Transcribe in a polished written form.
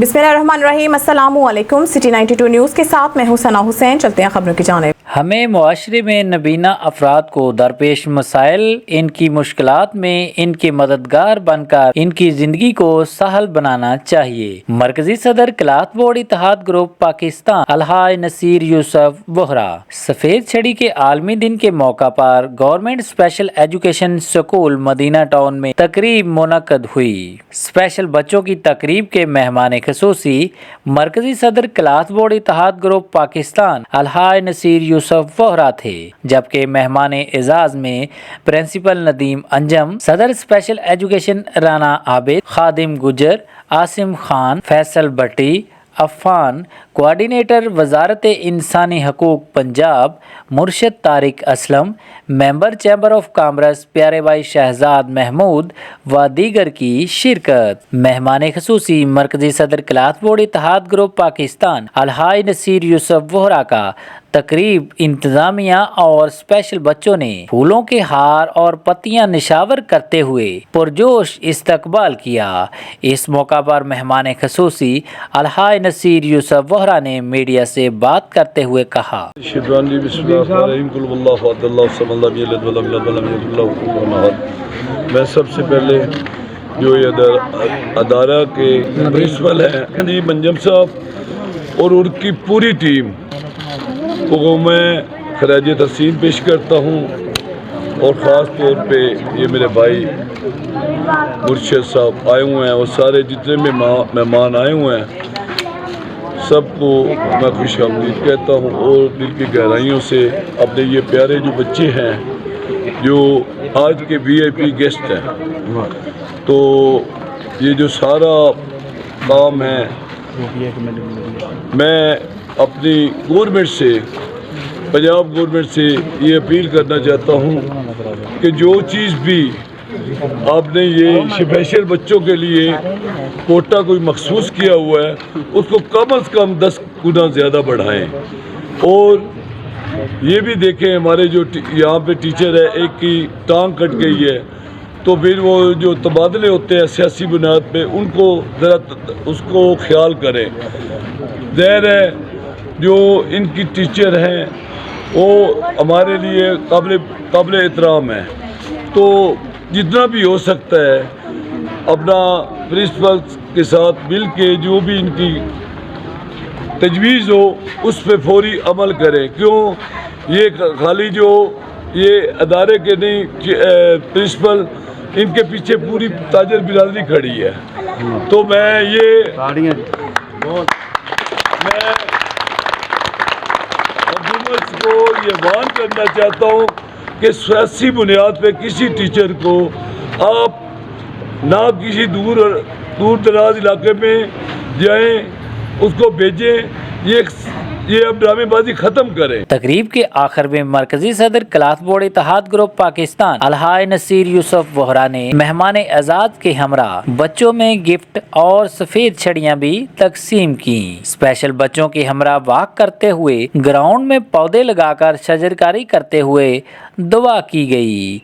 बिस्मिल्लाहिर्रहमानिर्रहीम। अस्सलामुअलैकुम। City 92 news के साथ मैं हूं सना हुसैन। चलते हैं खबरों की जानिब। हमें मुआशरे में नबीना अफराद को दरपेश मसाइल, इनकी मुश्किलात में इनके मददगार बनकर इनकी ज़िंदगी को सहल बनाना चाहिए। मरकजी सदर क्लाथ बोर्ड इत्तेहाद ग्रुप पाकिस्तान अलहाज नसीर यूसुफ वोहरा। सफ़ेद छड़ी के आलमी दिन के मौका पर government special education school Madina town में तकरीब मुनक्कद हुई। स्पेशल बच्चों की तकरीब के मेहमान खसूसी मरकजी सदर क्लाथ बोर्ड इत्तेहाद ग्रुप पाकिस्तान अलहाज नसीर यूसुफ वोहरा थे, जबकि मेहमान एजाज में प्रिंसिपल नदीम अंजम, सदर special education Rana Abid, Khadim Gujar, Asim Khan, Faisal Bhatti, Affan, coordinator वजारत इंसानी हकूक Punjab Murshid Tariq Aslam, member chamber of commerce प्यारे भाई शहजाद महमूद व दीगर की शिरकत। मेहमान खसूसी मरकजी सदर क्लाथ बोर्ड इत्तेहाद ग्रुप पाकिस्तान अलहाज नसीर यूसुफ वोहरा का तकरीब इंतजामिया और स्पेशल बच्चों ने फूलों के हार और पत्तियां निशावर करते हुए पुरजोश इस्तकबाल किया। इस मौका पर मेहमान खसूसी अलहाज नसीर यूसुफ वोहरा ने मीडिया से बात करते हुए कहा, मैं सबसे पहले जो ये अदारा के प्रिंसिपल हैं नदीम अंजम साहब और उनकी पूरी टीम को मैं खराज तहसीन पेश करता हूँ, और ख़ास तौर पे ये मेरे भाई मुर्शद साहब आए हुए हैं और सारे जितने भी मेहमान आए हुए हैं सबको मैं खुशामदीद कहता हूँ। और दिल की गहराइयों से अपने ये प्यारे जो बच्चे हैं जो आज के VIP गेस्ट हैं, तो ये जो सारा काम है मैं अपनी गवर्नमेंट से, पंजाब गवर्नमेंट से ये अपील करना चाहता हूँ कि जो चीज़ भी आपने ये स्पेशल बच्चों के लिए कोटा कोई मखसूस किया हुआ है उसको कम से कम 10 गुना ज़्यादा बढ़ाएं। और ये भी देखें हमारे जो यहाँ पे टीचर है, एक की टांग कट गई है, तो फिर वो जो तबादले होते हैं सियासी बुनियाद पे उनको ज़रा उसको ख्याल करें। ज़ाहिर है जो इनकी टीचर हैं वो हमारे लिए काबिल एहतराम है, तो जितना भी हो सकता है अपना प्रिंसिपल के साथ मिल के जो भी इनकी तजवीज़ हो उस पर फौरी अमल करें। क्यों ये खाली जो ये अदारे के नहीं प्रिंसिपल, इनके पीछे पूरी ताजर बिरादरी खड़ी है। तो मैं हुकूमत को ये वार्न करना चाहता हूँ कि सियासी बुनियाद पे किसी टीचर को आप ना किसी दूर दराज इलाके में जाएं, उसको भेजें। ये अब ड्रामेबाजी खत्म करें। तकरीब के आखिर में मरकजी सदर क्लाथ बोर्ड इत्तेहाद ग्रुप पाकिस्तान अलहाज नसीर यूसुफ वोहरा ने मेहमान एजाज के हमरा बच्चों में गिफ्ट और सफेद छड़ियां भी तकसीम की। स्पेशल बच्चों के हमरा वाक करते हुए ग्राउंड में पौधे लगाकर शजरकारी करते हुए दुआ की गई।